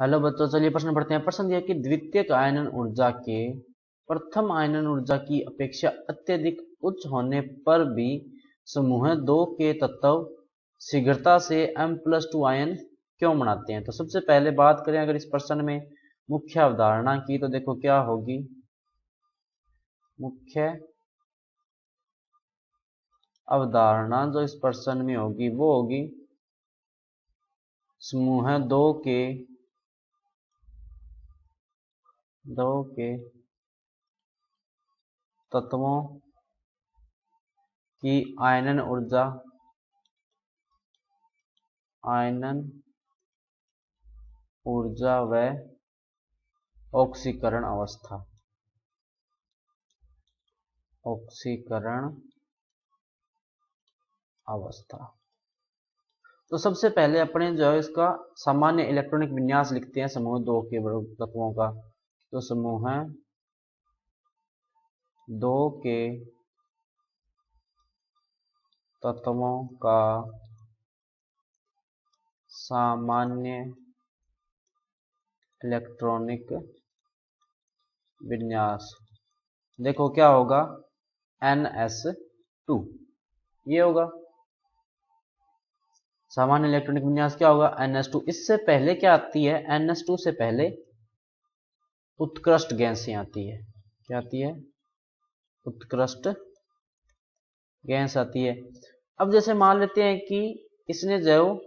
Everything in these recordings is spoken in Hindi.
हेलो बच्चों, चलिए प्रश्न पढ़ते हैं। प्रश्न दिया कि द्वितीयक आयनन ऊर्जा के प्रथम आयनन ऊर्जा की अपेक्षा अत्यधिक उच्च होने पर भी समूह 2 के तत्व शीघ्रता से M+2 आयन क्यों बनाते हैं। तो सबसे पहले बात करें अगर इस प्रश्न में मुख्य अवधारणा की, तो देखो क्या होगी। मुख्य अवधारणा जो इस प्रश्न में होगी वो होगी समूह 2 के तत्वों की आयनन ऊर्जा व ऑक्सीकरण अवस्था। तो सबसे पहले अपने जो है इसका सामान्य इलेक्ट्रॉनिक विन्यास लिखते हैं समूह 2 के तत्वों का। तो समूह 2 के तत्वों का सामान्य इलेक्ट्रॉनिक विन्यास देखो क्या होगा, NS2 ये होगा सामान्य इलेक्ट्रॉनिक विन्यास। क्या होगा, NS2। इससे पहले क्या आती है, NS2 से पहले उत्कृष्ट गैसें आती है। क्या आती है, उत्कृष्ट गैस आती है। अब जैसे मान लेते हैं कि इसने जो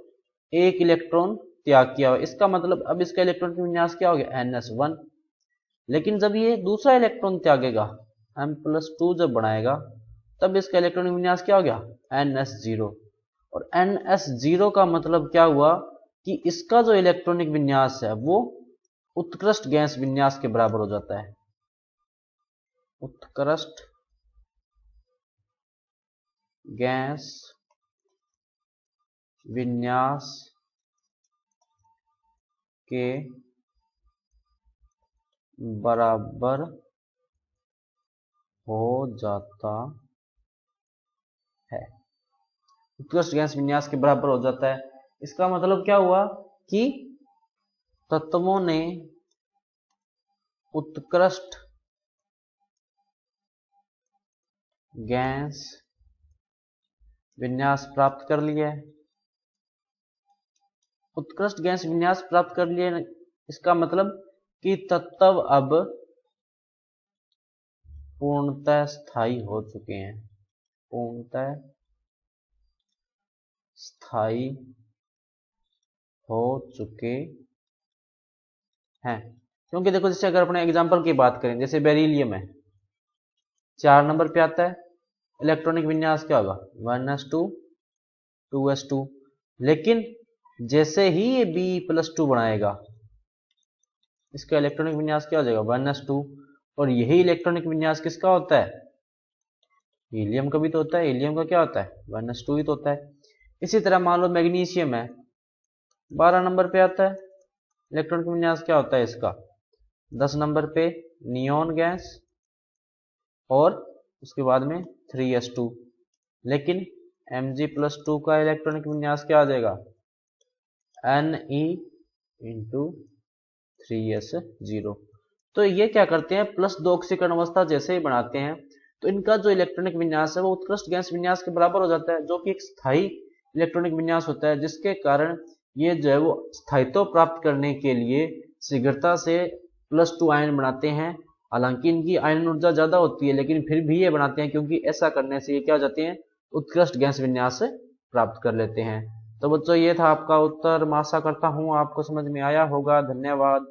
एक इलेक्ट्रॉन त्याग किया हो, इसका मतलब अब इसका इलेक्ट्रॉनिक विन्यास क्या हो गया, NS1। लेकिन जब ये दूसरा इलेक्ट्रॉन त्यागेगा, M+2 जब बनाएगा, तब इसका इलेक्ट्रॉनिक विन्यास क्या हो गया, NS0। और NS0 का मतलब क्या हुआ कि इसका जो इलेक्ट्रॉनिक विन्यास है वो उत्कृष्ट गैस विन्यास के बराबर हो जाता है। उत्कृष्ट गैस विन्यास के बराबर हो जाता है। उत्कृष्ट गैस विन्यास के बराबर हो जाता है। इसका मतलब क्या हुआ कि तत्वों ने उत्कृष्ट गैस विन्यास प्राप्त कर लिया है। उत्कृष्ट गैस विन्यास प्राप्त कर लिए, इसका मतलब कि तत्व अब पूर्णतः स्थायी हो चुके हैं। पूर्णतः स्थायी हो चुके हैं। क्योंकि देखो, जैसे अगर अपने एग्जांपल की बात करें, जैसे बेरिलियम है, 4 नंबर पे आता है, इलेक्ट्रॉनिक विन्यास क्या होगा, 1s2 2s2। लेकिन जैसे ही ये B+2 बनाएगा, इसका इलेक्ट्रॉनिक विन्यास क्या हो जाएगा, 1s2। और यही इलेक्ट्रॉनिक विन्यास किसका होता है, हीलियम का भी तो होता है। हीलियम का क्या होता है, 1s2 ही तो होता है। इसी तरह मान लो मैग्नीशियम है, 12 नंबर पे आता है, इलेक्ट्रॉनिक विन्यास क्या होता है इसका, 10 नंबर पे नियोन गैस और उसके बाद में 3s2। लेकिन Mg+2 का इलेक्ट्रॉनिक विन्यास क्या आ जाएगा, Ne×3s0। तो ये क्या करते हैं, +2 ऑक्सीकरण अवस्था जैसे ही बनाते हैं तो इनका जो इलेक्ट्रॉनिक विन्यास है वो उत्कृष्ट गैस विन्यास के बराबर हो जाता है, जो कि एक स्थायी इलेक्ट्रॉनिक विन्यास होता है, जिसके कारण ये जो है वो स्थायित्व प्राप्त करने के लिए शीघ्रता से +2 आयन बनाते हैं। हालांकि इनकी आयन ऊर्जा ज्यादा होती है, लेकिन फिर भी ये बनाते हैं, क्योंकि ऐसा करने से ये क्या हो जाते हैं, उत्कृष्ट गैस विन्यास प्राप्त कर लेते हैं। तो बच्चों, ये था आपका उत्तर। मैं आशा करता हूँ आपको समझ में आया होगा। धन्यवाद।